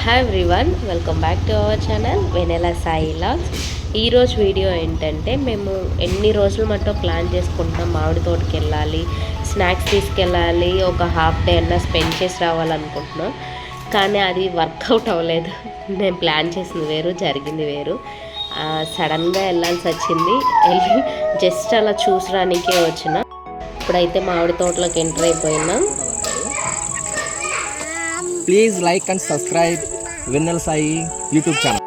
Hi everyone, welcome back to our channel Venela Sai vlogs. ఈరోజు video ఏంటంటే మేము ఎన్ని రోజులు మట్టో ప్లాన్ చేసుకుంటున్నాం. మామిడి తోటకి వెళ్ళాలి, స్నాక్స్ తీసుకెళ్ళాలి, ఒక హాఫ్ డే అన్నా స్పెండ్ చేసి రావాలనుకుంటున్నాం. కానీ అది వర్కౌట్ అవ్వలేదు. నేను ప్లాన్ చేసింది వేరు, జరిగింది వేరు. సడన్గా వెళ్ళాల్సి వచ్చింది. వెళ్ళి జస్ట్ అలా చూసడానికే వచ్చిన. ఇప్పుడైతే మామిడి తోటలోకి ఎంటర్ అయిపోయినాం. Please like and subscribe Vennela Sai YouTube channel.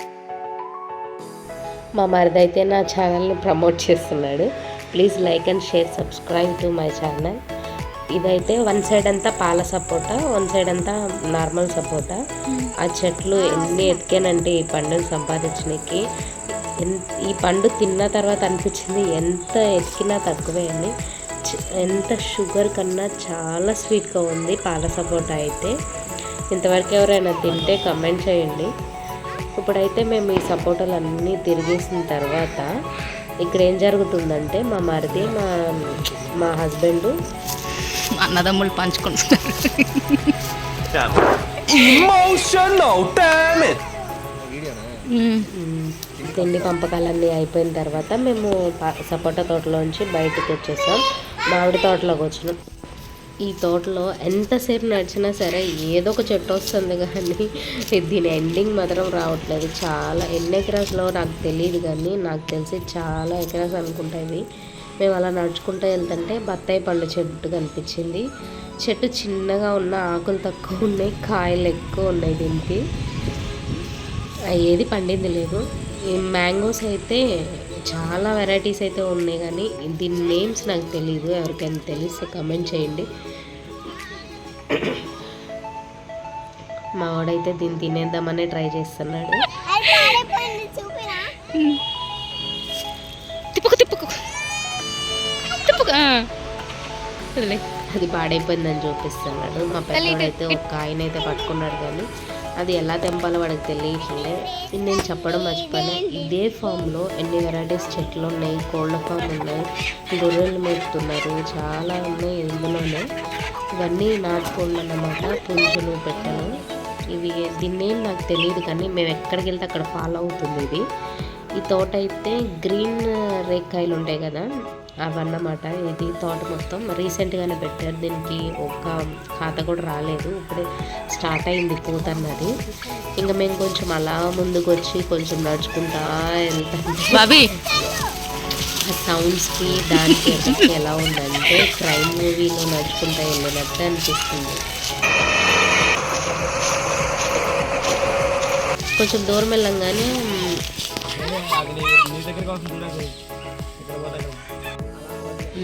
మా మరిది అయితే నా ఛానల్ని ప్రమోట్ చేస్తున్నాడు. Please like and share subscribe to my channel. ఇదైతే వన్ సైడ్ అంతా పాల సపోటా, వన్ సైడ్ అంతా నార్మల్ సపోటా. ఆ చెట్లు ఎన్ని ఎతికానంటే ఈ పండుని సంపాదించడానికి. ఈ పండు తిన్న తర్వాత అనిపించింది ఎంత ఎతికినా తక్కువే అని. ఎంత షుగర్ కన్నా చాలా స్వీట్గా ఉంది పాల సపోటా అయితే. ఇంతవరకు ఎవరైనా తింటే కమెంట్ చేయండి. ఇప్పుడైతే మేము ఈ సపోటాలు అన్నీ తిరిగేసిన తర్వాత ఇక్కడ ఏం జరుగుతుందంటే మా మరిది మా హస్బెండ్ అన్నదమ్ములు పంచుకుంటున్నారు. తిండి పంపకాలన్నీ అయిపోయిన తర్వాత మేము సపోటా తోటలోంచి బయటకు వచ్చేసాం. మామిడి తోటలోకి వచ్చినాం. ఈ తోటలో ఎంతసేపు నడిచినా సరే ఏదో ఒక చెట్టు వస్తుంది, కానీ దీని ఎండింగ్ మాత్రం రావట్లేదు. చాలా ఎన్ని ఎకరాస్లో నాకు తెలియదు, కానీ నాకు తెలిసి చాలా ఎకరాస్ అనుకుంటాయి. మేము అలా నడుచుకుంటూ వెళ్తుంటే బత్తాయి పండు చెట్టు కనిపించింది. చెట్టు చిన్నగా ఉన్న, ఆకులు తక్కువ ఉన్నాయి, కాయలు ఎక్కువ ఉన్నాయి. దీనికి ఏది పండింది లేదు. ఈ మ్యాంగోస్ అయితే చాలా వెరైటీస్ అయితే ఉన్నాయి, కానీ దీని నేమ్స్ నాకు తెలీదు. ఎవరికైనా తెలిస్తే కమెంట్ చేయండి. మా వాడైతే దీన్ని తినేద్దామని ట్రై చేస్తున్నాడు. అది పాడైపోయిందని చూపిస్తున్నాడు. మా పెద్దవాడైతే ఒక కాయనైతే పట్టుకున్నాడు, కానీ అది ఎలా తెంపాలో వాడికి తెలియట్లే. నేను చెప్పడం మర్చిపోయినా, ఇదే ఫామ్లో ఎన్ని వెరైటీస్ చెట్లు ఉన్నాయి, కోళ్ళ ఫామ్ ఉన్నాయి, గొర్రెలు మేపుతున్నారు, చాలా ఉన్నాయి ఇందులోనే. ఇవన్నీ నాటుకోళ్ళు అన్నమాట, పుంజులు, పెట్టలు. ఇవి దీన్నేం నాకు తెలియదు, కానీ మేము ఎక్కడికి వెళ్తే అక్కడ ఫాలో అవుతుంది ఇది. ఈ తోట అయితే గ్రీన్ రేక్కాయలు ఉంటాయి కదా, అవన్నమాట. ఇది తోట మొత్తం రీసెంట్గానే పెట్టారు. దీనికి ఒక ఖాతా కూడా రాలేదు, ఇప్పుడే స్టార్ట్ అయింది పూత అన్నది. ఇంకా మేము కొంచెం అలా ముందుకు వచ్చి కొంచెం నడుచుకుంటా వెళ్తాం. ఆ సౌండ్స్కి దానికి ఎఫెక్ట్ ఎలా ఉందంటే క్రైమ్ మూవీలో నడుచుకుంటా వెళ్ళినట్టు అనిపిస్తుంది. కొంచెం దూరం వెళ్ళంగానే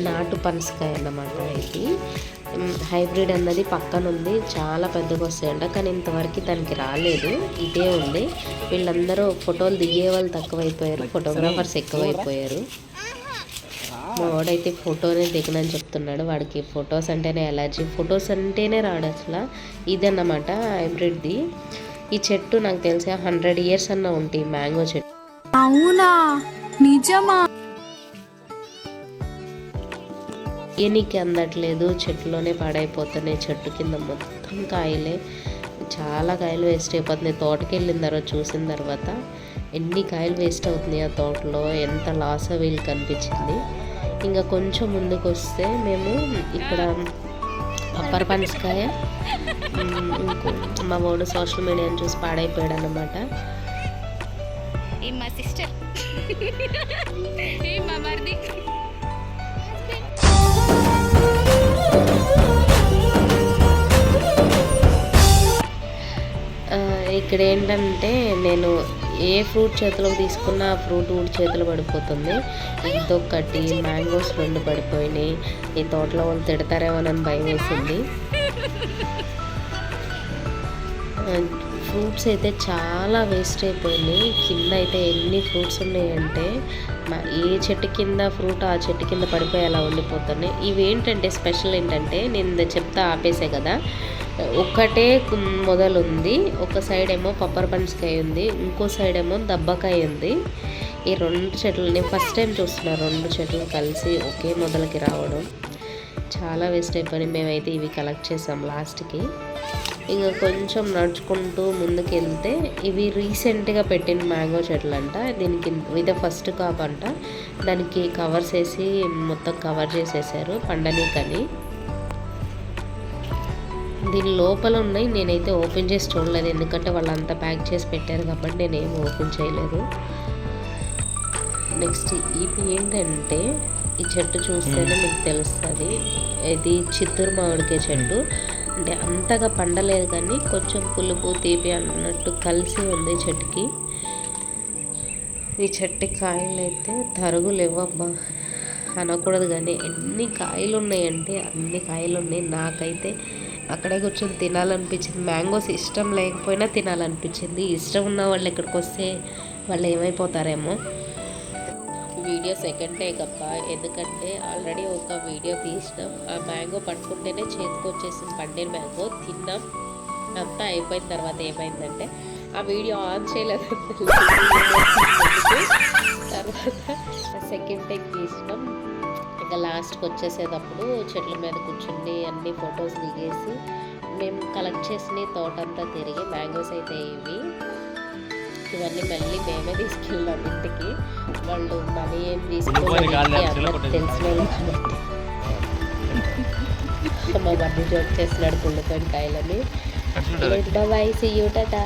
నాటు పనసకాయ అన్నమాట. ఇది హైబ్రిడ్ అన్నది పక్కన ఉంది, చాలా పెద్దగా వస్తాయంట, కానీ ఇంతవరకు దానికి రాలేదు. ఇదే ఉంది. వీళ్ళందరూ ఫోటోలు దిగే వాళ్ళు తక్కువైపోయారు, ఫోటోగ్రాఫర్స్ ఎక్కువైపోయారు. మా వాడైతే ఫోటోనే దిగనని చెప్తున్నాడు. వాడికి ఫొటోస్ అంటేనే ఎలర్జీ, ఫొటోస్ అంటేనే రాడు అసలు. ఇదన్నమాట హైబ్రిడ్ది. ఈ చెట్టు నాకు తెలిసి 100 years అన్న ఉంటాయి, మ్యాంగో చెట్టు. అవునా, నిజమా? ఏనికి అందట్లేదు, చెట్టులోనే పాడైపోతున్నాయి. చెట్టు కింద మొత్తం కాయలే, చాలా కాయలు వేస్ట్ అయిపోతున్నాయి. తోటకి వెళ్ళిన తర్వాత చూసిన తర్వాత ఎన్ని కాయలు వేస్ట్ అవుతున్నాయి ఆ తోటలో, ఎంత లాస్ వీళ్ళకి కనిపించింది. ఇంకా కొంచెం ముందుకు వస్తే మేము ఇక్కడ పప్పర్ పనసకాయ, మా వాడు సోషల్ మీడియాని చూసి పాడైపోయాడు అన్నమాట. మా సిస్టర్, మా మరిది. ఇక్కడ ఏంటంటే నేను ఏ ఫ్రూట్ చేతిలోకి తీసుకున్నా ఆ ఫ్రూట్ ఊడి చేతులు పడిపోతుంది. ఇదొక్కటి, మ్యాంగోస్ 2 పడిపోయినాయి. ఈ తోటలో వాళ్ళు తిడతారేమోనని భయం వేసింది. ఫ్రూట్స్ అయితే చాలా వేస్ట్ అయిపోయినాయి. కింద అయితే ఎన్ని ఫ్రూట్స్ ఉన్నాయంటే ఏ చెట్టు కింద ఫ్రూట్ ఆ చెట్టు కింద పడిపోయి అలా ఉండిపోతున్నాయి. ఇవేంటంటే స్పెషల్ ఏంటంటే, నేను చెప్తా ఆపేసే కదా, ఒక్కటే మొదలుంది. ఒక సైడ్ ఏమో పప్పర్ పనసకాయ ఉంది, ఇంకో సైడ్ ఏమో దబ్బకాయ ఉంది. ఈ 2 చెట్లు నేను ఫస్ట్ టైం చూస్తున్నా, 2 చెట్లు కలిసి ఒకే మొదలకి రావడం. చాలా వేస్ట్ అయిపోయినాయి. మేమైతే ఇవి కలెక్ట్ చేసాం లాస్ట్కి. ఇంకా కొంచెం నడుచుకుంటూ ముందుకు వెళ్తే ఇవి రీసెంట్గా పెట్టిన మ్యాంగో చెట్లు అంట. దీనికి ఇదే ఫస్ట్ కాప్ అంట. దానికి కవర్స్ వేసి మొత్తం కవర్ చేసేసారు పండనీకని. దీని లోపల ఉన్నాయి, నేనైతే ఓపెన్ చేసి చూడలేదు ఎందుకంటే వాళ్ళు అంతా ప్యాక్ చేసి పెట్టారు కాబట్టి నేనేం ఓపెన్ చేయలేదు. నెక్స్ట్ ఇది ఏంటంటే ఈ చెట్టు చూస్తేనే మీకు తెలుస్తుంది. ఇది చిత్తూరు మామిడికాయ చెట్టు. అంటే అంతగా పండలేదు కానీ కొంచెం పులుపు తీపి అన్నట్టు కలిసి ఉంది చెట్టుకి. ఈ చెట్టు కాయలు అయితే తరుగులు ఇవ్వబ్బా అనకూడదు కానీ ఎన్ని కాయలు ఉన్నాయంటే అన్ని కాయలు ఉన్నాయి. నాకైతే అక్కడే కూర్చొని తినాలనిపించింది. మ్యాంగోస్ ఇష్టం లేకపోయినా తినాలనిపించింది. ఇష్టం ఉన్న వాళ్ళు ఇక్కడికి వస్తే వాళ్ళు ఏమైపోతారేమో. వీడియో సెకండ్ టేక్ అప్ప, ఎందుకంటే ఆల్రెడీ ఒక వీడియో తీసినాం. ఆ మ్యాంగో పట్టుకుంటేనే చేతికి వచ్చేసింది పండిన మ్యాంగో. తిన్నాం, అంతా అయిపోయిన తర్వాత ఏమైందంటే ఆ వీడియో ఆన్ చేయలేదు. తర్వాత సెకండ్ టేక్ తీసినాం. ఇంకా లాస్ట్కి వచ్చేసేటప్పుడు చెట్ల మీద కూర్చుని అన్ని ఫొటోస్ దిగేసి మేము కలెక్ట్ చేసిన తోటంతా తిరిగి మ్యాంగోస్ అయితే ఇవన్నీ మళ్ళీ మేమే తీసుకెళ్ళాం ఇంటికి. వాళ్ళు మనీ ఏం తీసుకోవాలి తెలిసిన మా మమ్మీ జోక్ చేసినాడు కుళ్ళిపోయిన కాయలని. Bye, see you, Tata.